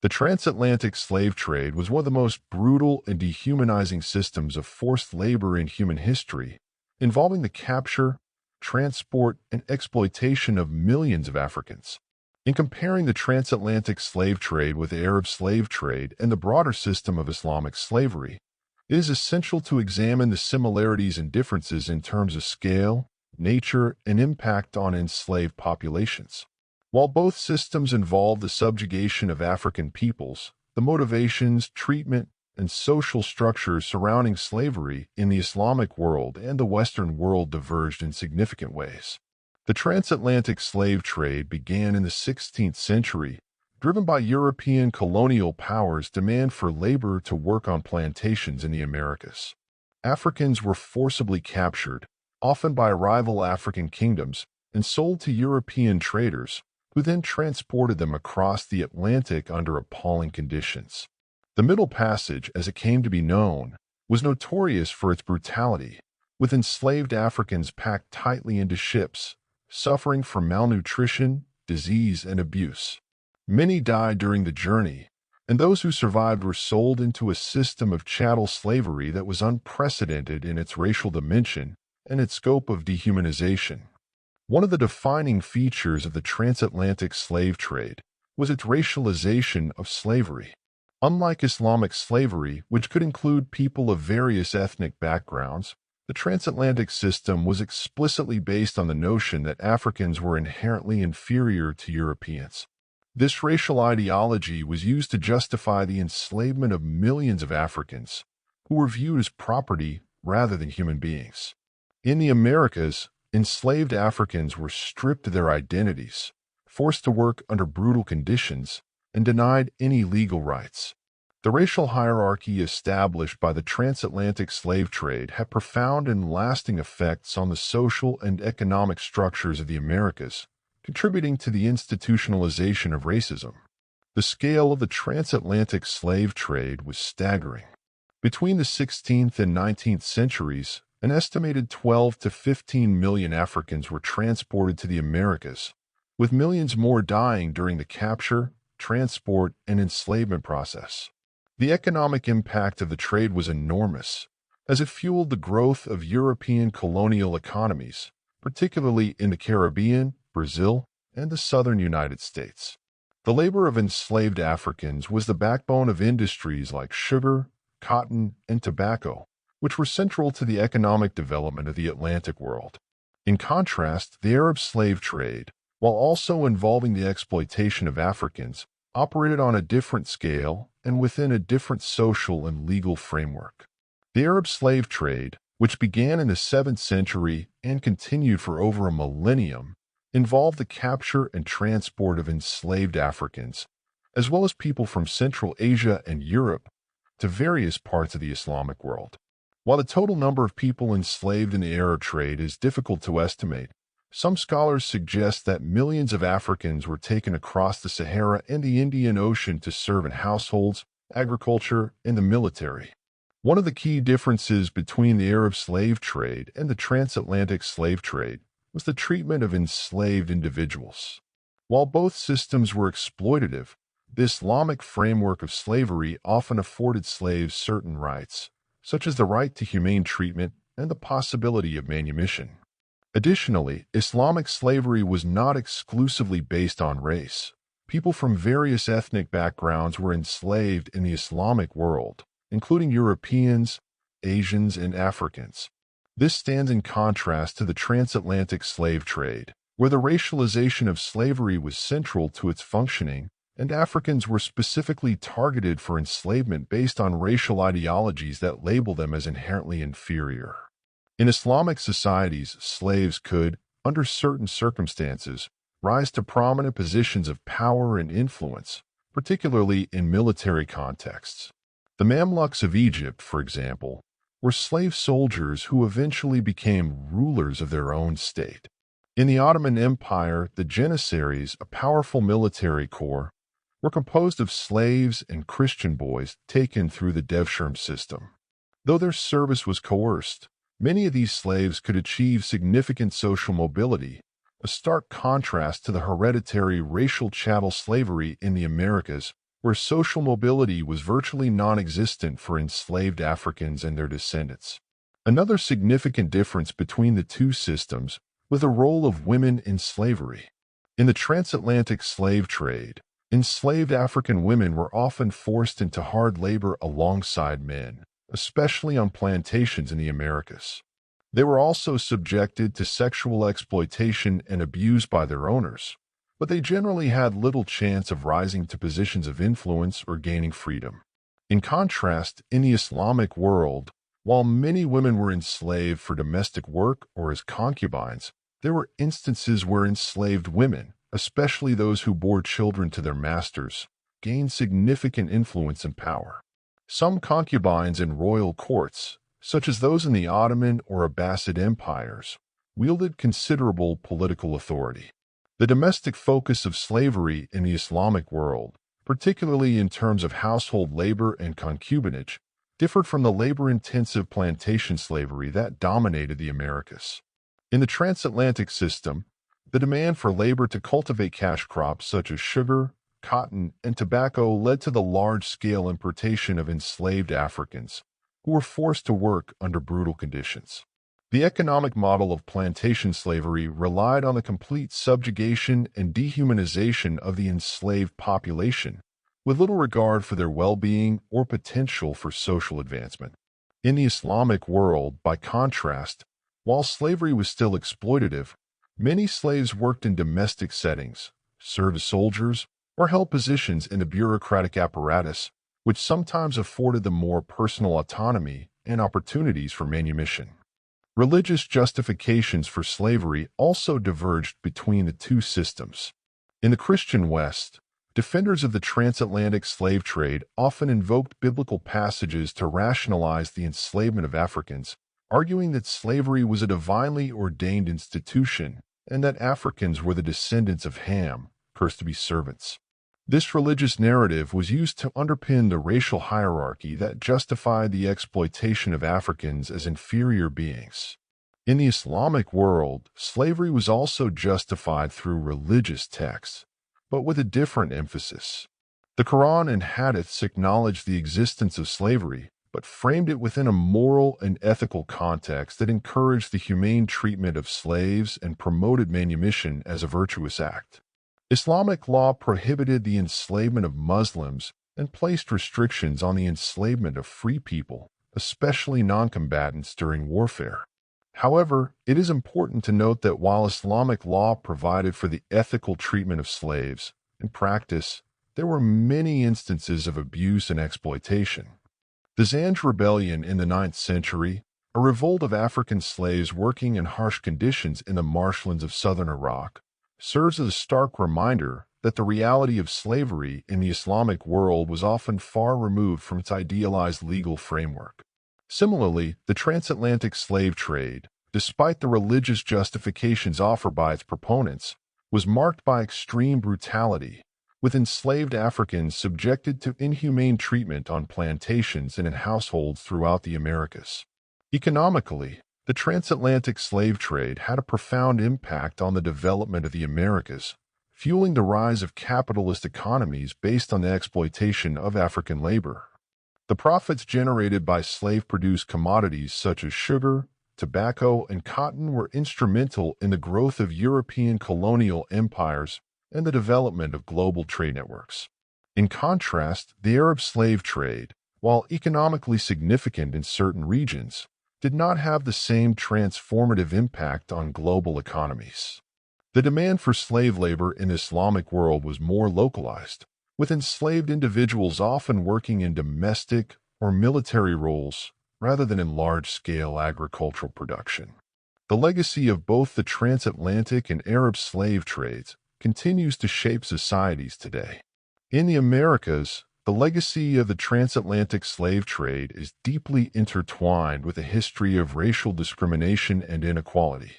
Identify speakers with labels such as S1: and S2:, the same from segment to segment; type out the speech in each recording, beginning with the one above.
S1: The transatlantic slave trade was one of the most brutal and dehumanizing systems of forced labor in human history, involving the capture, transport, and exploitation of millions of Africans. In comparing the transatlantic slave trade with the Arab slave trade and the broader system of Islamic slavery, it is essential to examine the similarities and differences in terms of scale, nature, and impact on enslaved populations. While both systems involve the subjugation of African peoples, the motivations, treatment, and social structures surrounding slavery in the Islamic world and the Western world diverged in significant ways. The transatlantic slave trade began in the 16th century, driven by European colonial powers' demand for labor to work on plantations in the Americas. Africans were forcibly captured, often by rival African kingdoms, and sold to European traders, who then transported them across the Atlantic under appalling conditions. The Middle Passage, as it came to be known, was notorious for its brutality, with enslaved Africans packed tightly into ships, suffering from malnutrition, disease, and abuse. Many died during the journey, and those who survived were sold into a system of chattel slavery that was unprecedented in its racial dimension and its scope of dehumanization. One of the defining features of the transatlantic slave trade was its racialization of slavery. Unlike Islamic slavery, which could include people of various ethnic backgrounds, the transatlantic system was explicitly based on the notion that Africans were inherently inferior to Europeans. This racial ideology was used to justify the enslavement of millions of Africans, who were viewed as property rather than human beings. In the Americas, enslaved Africans were stripped of their identities, forced to work under brutal conditions, and denied any legal rights. The racial hierarchy established by the transatlantic slave trade had profound and lasting effects on the social and economic structures of the Americas, contributing to the institutionalization of racism. The scale of the transatlantic slave trade was staggering. Between the 16th and 19th centuries, an estimated 12 to 15 million Africans were transported to the Americas, with millions more dying during the capture, transport, and enslavement process. The economic impact of the trade was enormous, as it fueled the growth of European colonial economies, particularly in the Caribbean, Brazil, and the southern United States. The labor of enslaved Africans was the backbone of industries like sugar, cotton, and tobacco, which were central to the economic development of the Atlantic world. In contrast, the Arab slave trade, while also involving the exploitation of Africans, operated on a different scale and within a different social and legal framework. The Arab slave trade, which began in the 7th century and continued for over a millennium, involved the capture and transport of enslaved Africans, as well as people from Central Asia and Europe, to various parts of the Islamic world. While the total number of people enslaved in the Arab trade is difficult to estimate, some scholars suggest that millions of Africans were taken across the Sahara and the Indian Ocean to serve in households, agriculture, and the military. One of the key differences between the Arab slave trade and the transatlantic slave trade was the treatment of enslaved individuals. While both systems were exploitative, the Islamic framework of slavery often afforded slaves certain rights, such as the right to humane treatment and the possibility of manumission. Additionally, Islamic slavery was not exclusively based on race. People from various ethnic backgrounds were enslaved in the Islamic world, including Europeans, Asians, and Africans. This stands in contrast to the transatlantic slave trade, where the racialization of slavery was central to its functioning, and Africans were specifically targeted for enslavement based on racial ideologies that label them as inherently inferior. In Islamic societies, slaves could, under certain circumstances, rise to prominent positions of power and influence, particularly in military contexts. The Mamluks of Egypt, for example, were slave soldiers who eventually became rulers of their own state. In the Ottoman Empire, the Janissaries, a powerful military corps, were composed of slaves and Christian boys taken through the Devshirme system. Though their service was coerced, many of these slaves could achieve significant social mobility, a stark contrast to the hereditary racial chattel slavery in the Americas, where social mobility was virtually non-existent for enslaved Africans and their descendants. Another significant difference between the two systems was the role of women in slavery. In the transatlantic slave trade, enslaved African women were often forced into hard labor alongside men, especially on plantations in the Americas. They were also subjected to sexual exploitation and abuse by their owners, but they generally had little chance of rising to positions of influence or gaining freedom. In contrast, in the Islamic world, while many women were enslaved for domestic work or as concubines, there were instances where enslaved women, especially those who bore children to their masters, gained significant influence and power. Some concubines in royal courts, such as those in the Ottoman or Abbasid empires, wielded considerable political authority. The domestic focus of slavery in the Islamic world, particularly in terms of household labor and concubinage, differed from the labor-intensive plantation slavery that dominated the Americas. In the transatlantic system, the demand for labor to cultivate cash crops such as sugar, cotton, and tobacco led to the large-scale importation of enslaved Africans, who were forced to work under brutal conditions. The economic model of plantation slavery relied on the complete subjugation and dehumanization of the enslaved population, with little regard for their well-being or potential for social advancement. In the Islamic world, by contrast, while slavery was still exploitative, many slaves worked in domestic settings, served as soldiers, or held positions in the bureaucratic apparatus, which sometimes afforded them more personal autonomy and opportunities for manumission. Religious justifications for slavery also diverged between the two systems. In the Christian West, defenders of the transatlantic slave trade often invoked biblical passages to rationalize the enslavement of Africans, arguing that slavery was a divinely ordained institution and that Africans were the descendants of Ham, cursed to be servants. This religious narrative was used to underpin the racial hierarchy that justified the exploitation of Africans as inferior beings. In the Islamic world, slavery was also justified through religious texts, but with a different emphasis. The Quran and Hadiths acknowledged the existence of slavery, but framed it within a moral and ethical context that encouraged the humane treatment of slaves and promoted manumission as a virtuous act. Islamic law prohibited the enslavement of Muslims and placed restrictions on the enslavement of free people, especially non-combatants during warfare. However, it is important to note that while Islamic law provided for the ethical treatment of slaves, in practice, there were many instances of abuse and exploitation. The Zanj Rebellion in the 9th century, a revolt of African slaves working in harsh conditions in the marshlands of southern Iraq, serves as a stark reminder that the reality of slavery in the Islamic world was often far removed from its idealized legal framework. Similarly, the transatlantic slave trade, despite the religious justifications offered by its proponents, was marked by extreme brutality, with enslaved Africans subjected to inhumane treatment on plantations and in households throughout the Americas. Economically, the transatlantic slave trade had a profound impact on the development of the Americas, fueling the rise of capitalist economies based on the exploitation of African labor. The profits generated by slave-produced commodities such as sugar, tobacco, and cotton were instrumental in the growth of European colonial empires and the development of global trade networks. In contrast, the Arab slave trade, while economically significant in certain regions, did not have the same transformative impact on global economies. The demand for slave labor in the Islamic world was more localized, with enslaved individuals often working in domestic or military roles rather than in large-scale agricultural production. The legacy of both the transatlantic and Arab slave trades continues to shape societies today. In the Americas, the legacy of the transatlantic slave trade is deeply intertwined with a history of racial discrimination and inequality.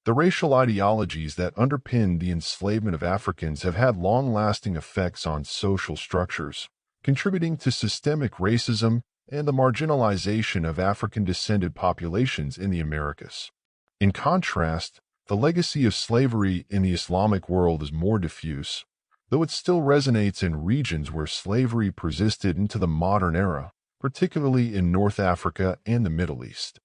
S1: The racial ideologies that underpin the enslavement of Africans have had long-lasting effects on social structures, contributing to systemic racism and the marginalization of African-descended populations in the Americas. In contrast, the legacy of slavery in the Islamic world is more diffuse, though it still resonates in regions where slavery persisted into the modern era, particularly in North Africa and the Middle East.